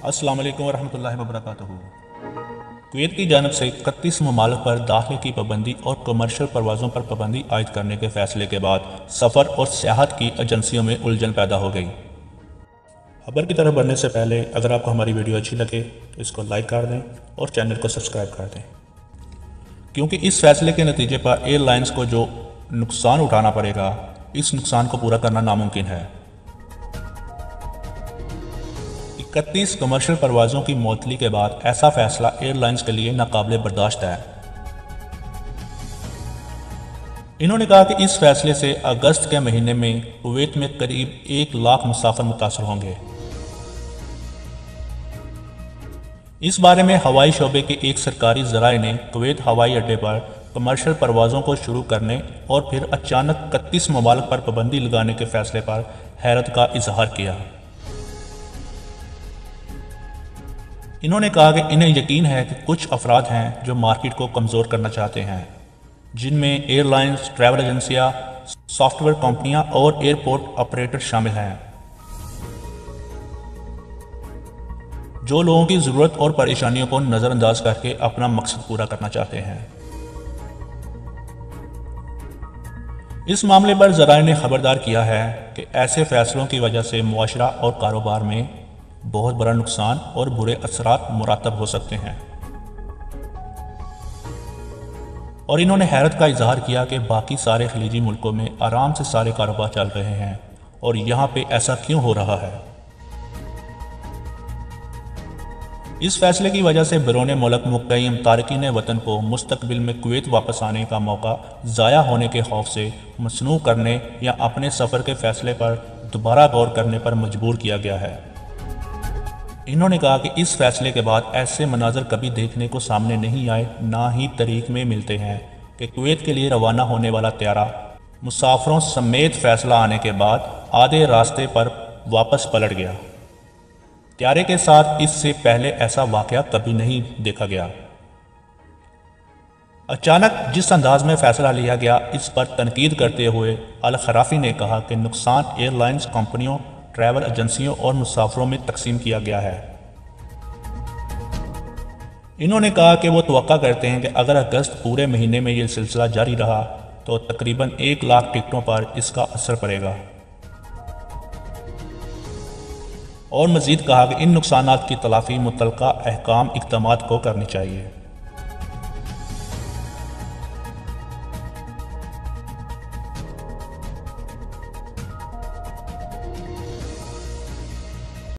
अस्सलाम वालेकुम वरहमतुल्लाहि वबरकातुहू। कुवैत की जानब से 31 ममालिक पर दाखिले की पाबंदी और कमर्शियल परवाज़ों पर पाबंदी आयद करने के फैसले के बाद सफ़र और सियाहत की एजेंसियों में उलझन पैदा हो गई। खबर की तरफ बढ़ने से पहले अगर आपको हमारी वीडियो अच्छी लगे तो इसको लाइक कर दें और चैनल को सब्सक्राइब कर दें, क्योंकि इस फैसले के नतीजे पर एयरलाइंस को जो नुकसान उठाना पड़ेगा, इस नुकसान को पूरा करना नामुमकिन है। 31 कमर्शियल परवाज़ों की मअतली के बाद ऐसा फैसला एयरलाइंस के लिए नाकाबिले बर्दाश्त है। इन्होंने कहा कि इस फैसले से अगस्त के महीने में कुवैत में करीब 1 लाख मुसाफिर मुतासर होंगे। इस बारे में हवाई शोबे के एक सरकारी ज़राए ने कुवैत हवाई अड्डे पर कमर्शियल परवाज़ों को शुरू करने और फिर अचानक 31 ममालिक पर पाबंदी लगाने के फैसले पर हैरत का इजहार किया। इन्होंने कहा कि इन्हें यकीन है कि कुछ अफराद हैं जो मार्केट को कमज़ोर करना चाहते हैं, जिनमें एयरलाइंस, ट्रैवल एजेंसियां, सॉफ्टवेयर कंपनियां और एयरपोर्ट ऑपरेटर शामिल हैं, जो लोगों की ज़रूरत और परेशानियों को नज़रअंदाज करके अपना मकसद पूरा करना चाहते हैं। इस मामले पर ज़राए ने खबरदार किया है कि ऐसे फैसलों की वजह से मुआशरा और कारोबार में बहुत बड़ा नुकसान और बुरे असरात मुरातब हो सकते हैं। और इन्होंने हैरत का इजहार किया कि बाकी सारे खलीजी मुल्कों में आराम से सारे कारोबार चल रहे हैं और यहाँ पे ऐसा क्यों हो रहा है। इस फैसले की वजह से बैरून मुल्क मुक़ीम तारकीन वतन को मुस्तकबिल में कुवैत वापस आने का मौका ज़ाया होने के खौफ से मसनू करने या अपने सफ़र के फैसले पर दोबारा गौर करने पर मजबूर किया गया है। इन्होंने कहा कि इस फैसले के बाद ऐसे मनाजर कभी देखने को सामने नहीं आए, ना ही तारीख में मिलते हैं कि कुवैत के लिए रवाना होने वाला त्यारा मुसाफिरों समेत फैसला आने के बाद आधे रास्ते पर वापस पलट गया। त्यारे के साथ इससे पहले ऐसा वाक़या कभी नहीं देखा गया। अचानक जिस अंदाज में फैसला लिया गया, इस पर तनकीद करते हुए अल खराफी ने कहा कि नुकसान एयरलाइंस कंपनियों, ट्रैवल एजेंसियों और मुसाफिरों में तकसीम किया गया है। इन्होंने कहा कि वो तवक्का करते हैं कि अगर अगस्त पूरे महीने में ये सिलसिला जारी रहा तो तकरीबन 1 लाख टिकटों पर इसका असर पड़ेगा। और मज़ीद कहा कि इन नुकसानात की तलाफ़ी मुतल्लका अहकाम इक़दामात को करनी चाहिए।